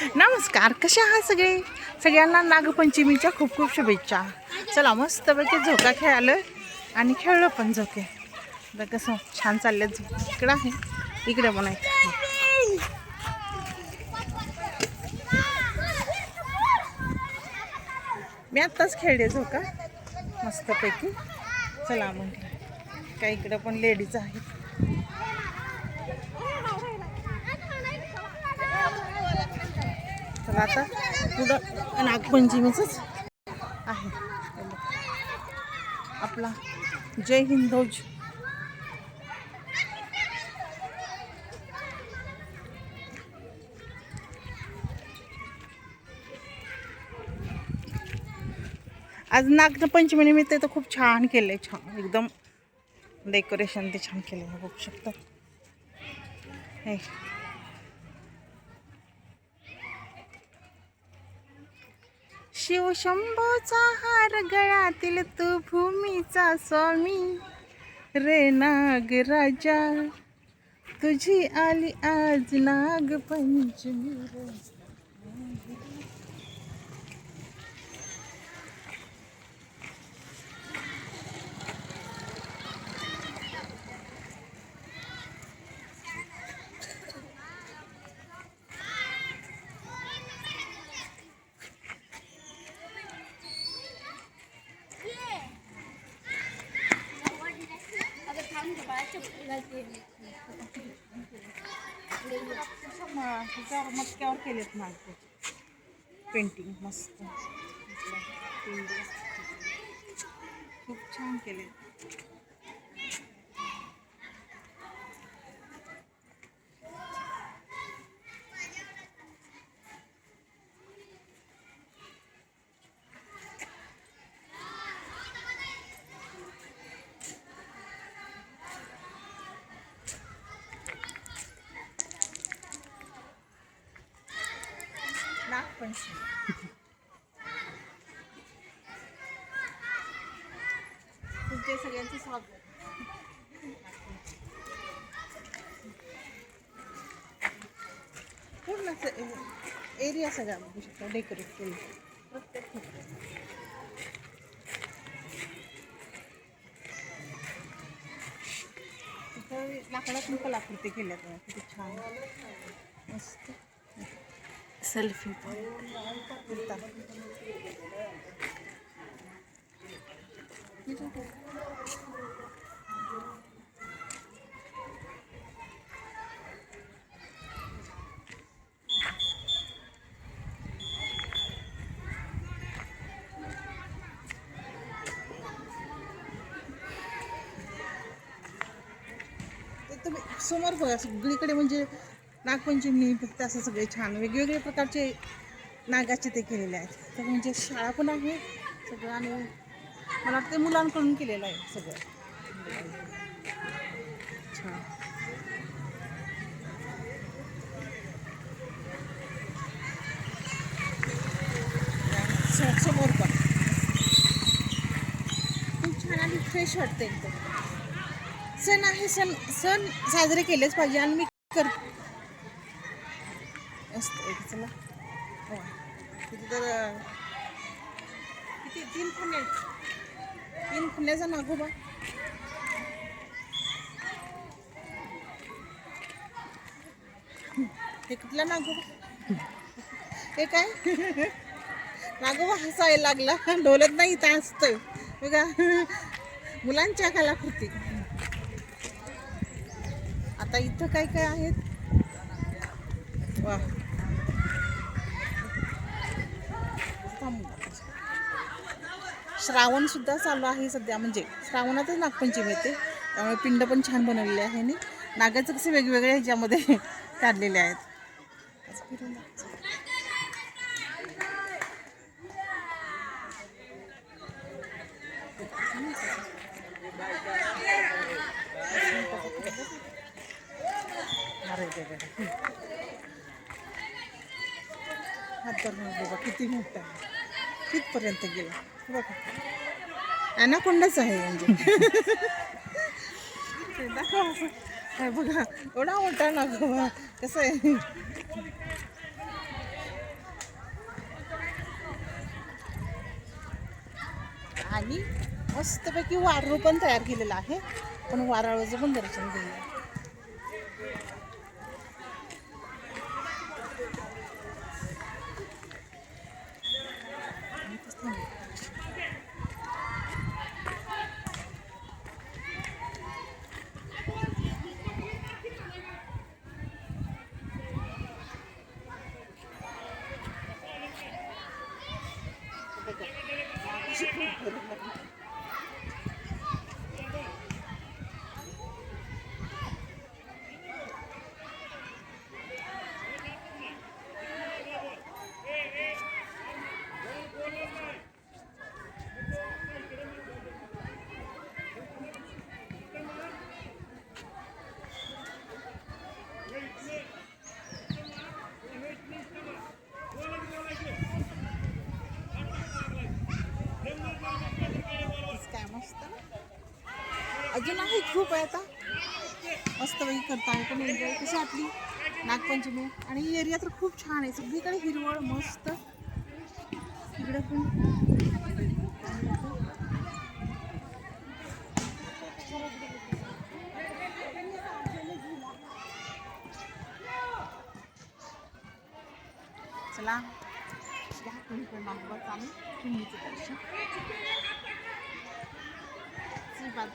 नमस्कार, कसे आहात सगळे? सगळ्यांना नागपंचमीच्या खूप खूप शुभेच्छा. चला मस्तपैकी झोका खेळालं आणि खेळलो पण झोके. तर कसं छान चालले. इकडं आहे, इकडे पण आहे. मी आत्ताच खेळले झोका मस्तपैकी. चला म्हटलं काय इकडं पण लेडीज आहेत. तर आता पुढं नागपंचमीचंच आहे आपला जय हिंद ध्वज. आज नागपंचमी निमित्त तर खूप छान केलंय. छान एकदम डेकोरेशन ते छान केलंय. बघू शकता हे शिवशंभोचा हार गळ्यातील तू भूमीचा स्वामी रे नागराजा, तुझी आली आज नागपंचमी रे. मटक्यावर केलेत ना पेंटिंग मस्त खूप छान केले. नागपंचमी तुमचे सगळ्यांचे स्वागत. पूर्ण एरिया सगळा बघू शकता डेकोरेट केलं प्रत्येक लाकडातून कलाकृती केल्या किती छान मस्त. सेल्फी तुम्ही समोर बघा सगळीकडे म्हणजे नागपंचमी फक्त असं सगळे छान वेगवेगळे प्रकारचे नागाचे ते केलेले आहेत. तर म्हणजे शाळा पण आहे सगळं आणि मला वाटतं मुलांकडून केलेलं आहे सगळं छान. समोर पण खूप छान आणि फ्रेश वाटतं एकदम. सण आहे, सण साजरे केलेच पाहिजे आणि मी करते असतं. चला किती तर किती तीन खुण्याचा नागोबा. हे कुठला नागोबा हे काय नागोबा हसायला लागला. डोलत नाही इथं असतंय बघा मुलांच्या कलाकृती. आता इथं काय काय आहेत वा. श्रावण सुद्धा चालू आहे सध्या, म्हणजे श्रावणातच नागपंचमी येते त्यामुळे पिंड पण छान बनवलेले आहे आणि नागाचं कसे वेगवेगळे ह्याच्यामध्ये काढलेले आहेत. बघा किती मोठा कितपर्यंत गेला बघा. ॲनाकोंडाच आहे म्हणजे दाखवा बघा एवढा मोठा नागोबा कसं आहे. आणि मस्तपैकी वारूळ पण तयार केलेलं आहे. पण वाराळूचं पण दर्शन घेऊया. काय मस्त अजून आहे खूप आहे. आता मस्तपैकी करता आहे पण एन्जॉय कशी आपली नागपंचमी. आणि ही एरिया तर खूप छान आहे. सगळीकडे हिरवळ मस्त. इकडे पण चला घ्या तुम्ही पण नागोबाचं आणि चिमणीचं दर्शन. धन्यवाद.